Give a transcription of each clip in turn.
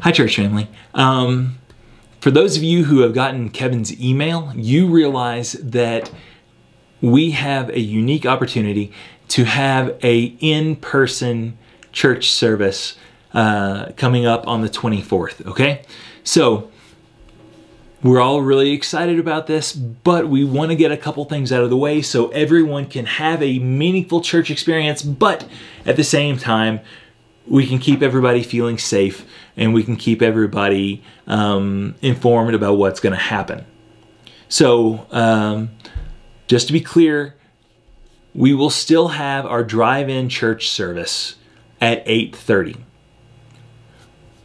Hi, church family. For those of you who have gotten Kevin's email, you realize that we have a unique opportunity to have a in-person church service coming up on the 24th, okay? So we're all really excited about this, but we want to get a couple things out of the way so everyone can have a meaningful church experience, but at the same time, we can keep everybody feeling safe and we can keep everybody informed about what's going to happen. So just to be clear, we will still have our drive-in church service at 8:30.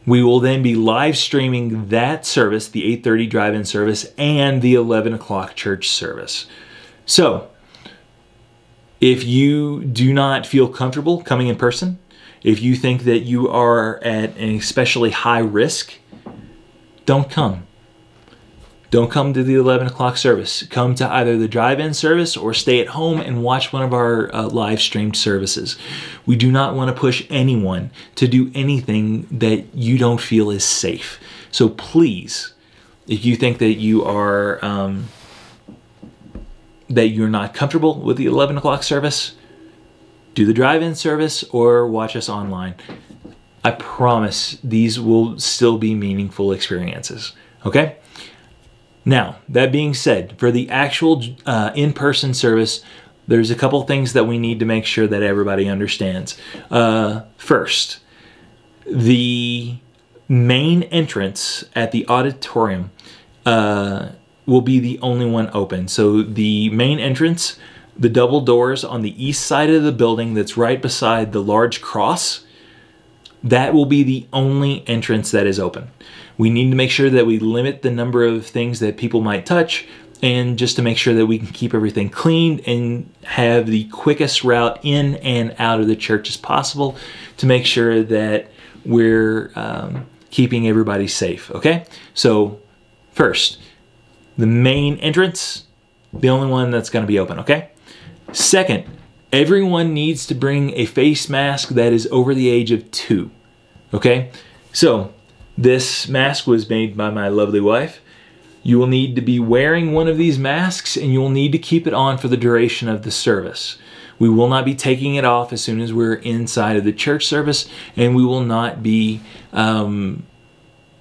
We will then be live streaming that service, the 8:30 drive-in service and the 11 o'clock church service. So if you do not feel comfortable coming in person, if you think that you are at an especially high risk, don't come. Don't come to the 11 o'clock service. Come to either the drive-in service or stay at home and watch one of our live streamed services. We do not want to push anyone to do anything that you don't feel is safe. So please, if you think that you are that you're not comfortable with the 11 o'clock service, do the drive-in service or watch us online. I promise these will still be meaningful experiences, okay? Now, that being said, for the actual in-person service, there's a couple things that we need to make sure that everybody understands. First, the main entrance at the auditorium will be the only one open. So the main entrance, the double doors on the east side of the building that's right beside the large cross, that will be the only entrance that is open. We need to make sure that we limit the number of things that people might touch, and just to make sure that we can keep everything cleaned and have the quickest route in and out of the church as possible to make sure that we're keeping everybody safe, okay? So first, the main entrance, the only one that's going to be open, okay? Second, everyone needs to bring a face mask that is over the age of 2, okay? So this mask was made by my lovely wife. You will need to be wearing one of these masks and you will need to keep it on for the duration of the service. We will not be taking it off as soon as we're inside of the church service, and we will not be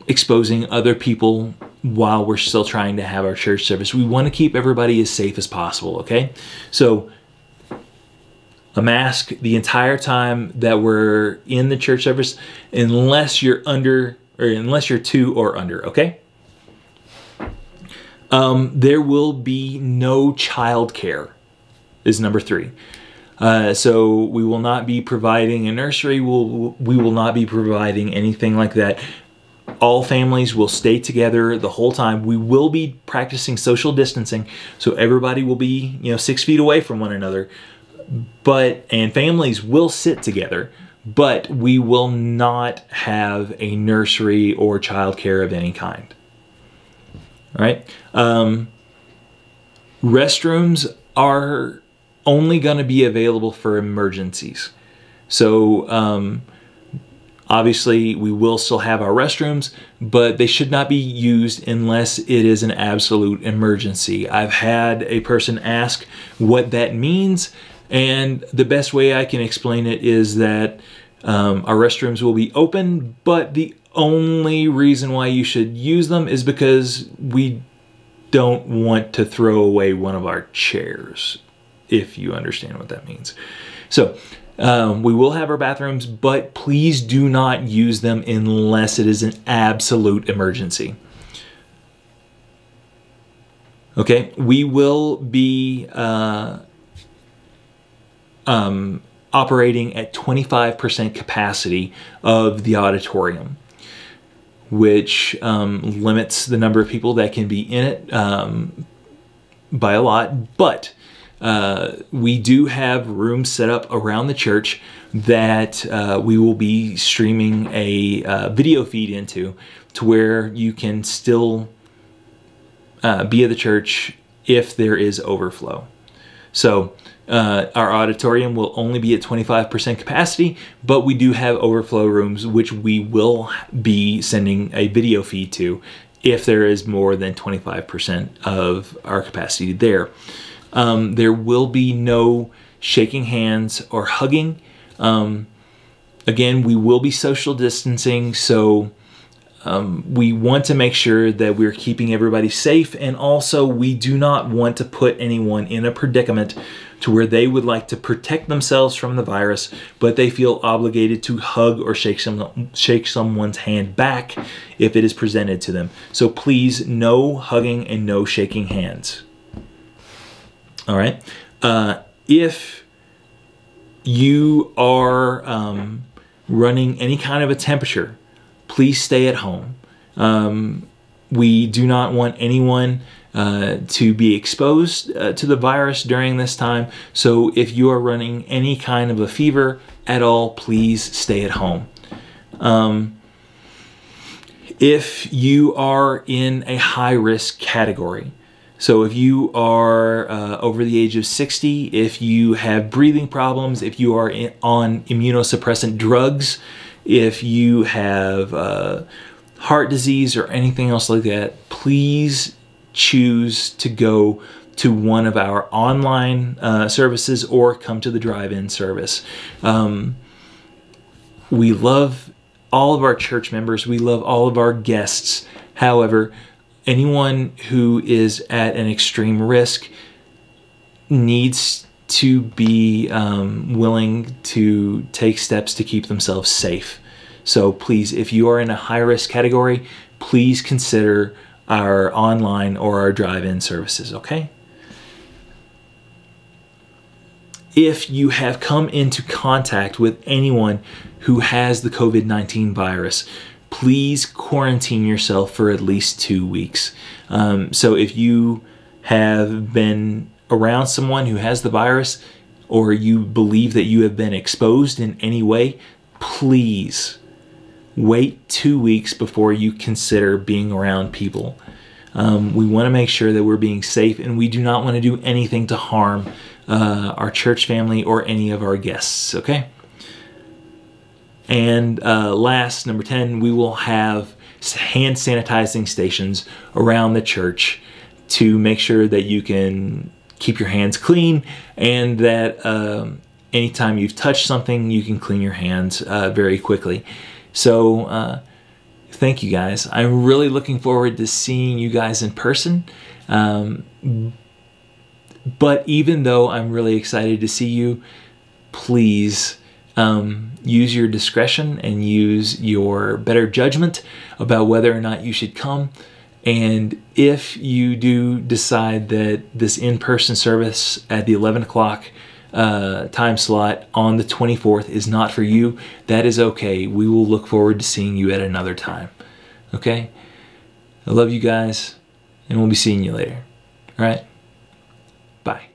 exposing other people while we're still trying to have our church service. We want to keep everybody as safe as possible, okay? So a mask the entire time that we're in the church service, unless you're under, or unless you're 2 or under, okay? There will be no childcare, is number 3. So we will not be providing a nursery. We will not be providing anything like that. All families will stay together the whole time. We will be practicing social distancing, so everybody will be, 6 feet away from one another. And families will sit together, but we will not have a nursery or childcare of any kind. All right. Restrooms are only going to be available for emergencies. So obviously we will still have our restrooms, but they should not be used unless it is an absolute emergency. I've had a person ask what that means, and the best way I can explain it is that our restrooms will be open, but the only reason why you should use them is because we don't want to throw away one of our chairs, if you understand what that means. So we will have our bathrooms, but please do not use them unless it is an absolute emergency. Okay, we will be operating at 25% capacity of the auditorium, which limits the number of people that can be in it by a lot. But we do have rooms set up around the church that we will be streaming a video feed into, to where you can still be at the church if there is overflow. So our auditorium will only be at 25% capacity, but we do have overflow rooms, which we will be sending a video feed to if there is more than 25% of our capacity there. There will be no shaking hands or hugging. Again, we will be social distancing, so we want to make sure that we're keeping everybody safe, and also we do not want to put anyone in a predicament to where they would like to protect themselves from the virus, but they feel obligated to hug or shake someone's hand back if it is presented to them. So please, no hugging and no shaking hands. All right. If you are running any kind of a temperature, please stay at home. We do not want anyone to be exposed to the virus during this time. So if you are running any kind of a fever at all, please stay at home. If you are in a high-risk category, so if you are over the age of 60, if you have breathing problems, if you are on immunosuppressant drugs, if you have heart disease or anything else like that, please choose to go to one of our online services or come to the drive-in service. We love all of our church members. We love all of our guests. However, anyone who is at an extreme risk needs to be willing to take steps to keep themselves safe. So please, if you are in a high-risk category, please consider our online or our drive-in services, okay? If you have come into contact with anyone who has the COVID-19 virus, please quarantine yourself for at least 2 weeks. So if you have been around someone who has the virus, or you believe that you have been exposed in any way, please wait 2 weeks before you consider being around people. We want to make sure that we're being safe, and we do not want to do anything to harm our church family or any of our guests, okay? And last, number 10, we will have hand sanitizing stations around the church to make sure that you can keep your hands clean, and that anytime you've touched something, you can clean your hands very quickly. So thank you guys. I'm really looking forward to seeing you guys in person. But even though I'm really excited to see you, please use your discretion and use your better judgment about whether or not you should come. And if you do decide that this in-person service at the 11 o'clock time slot on the 24th is not for you, that is okay. We will look forward to seeing you at another time. Okay? I love you guys, and we'll be seeing you later. All right? Bye.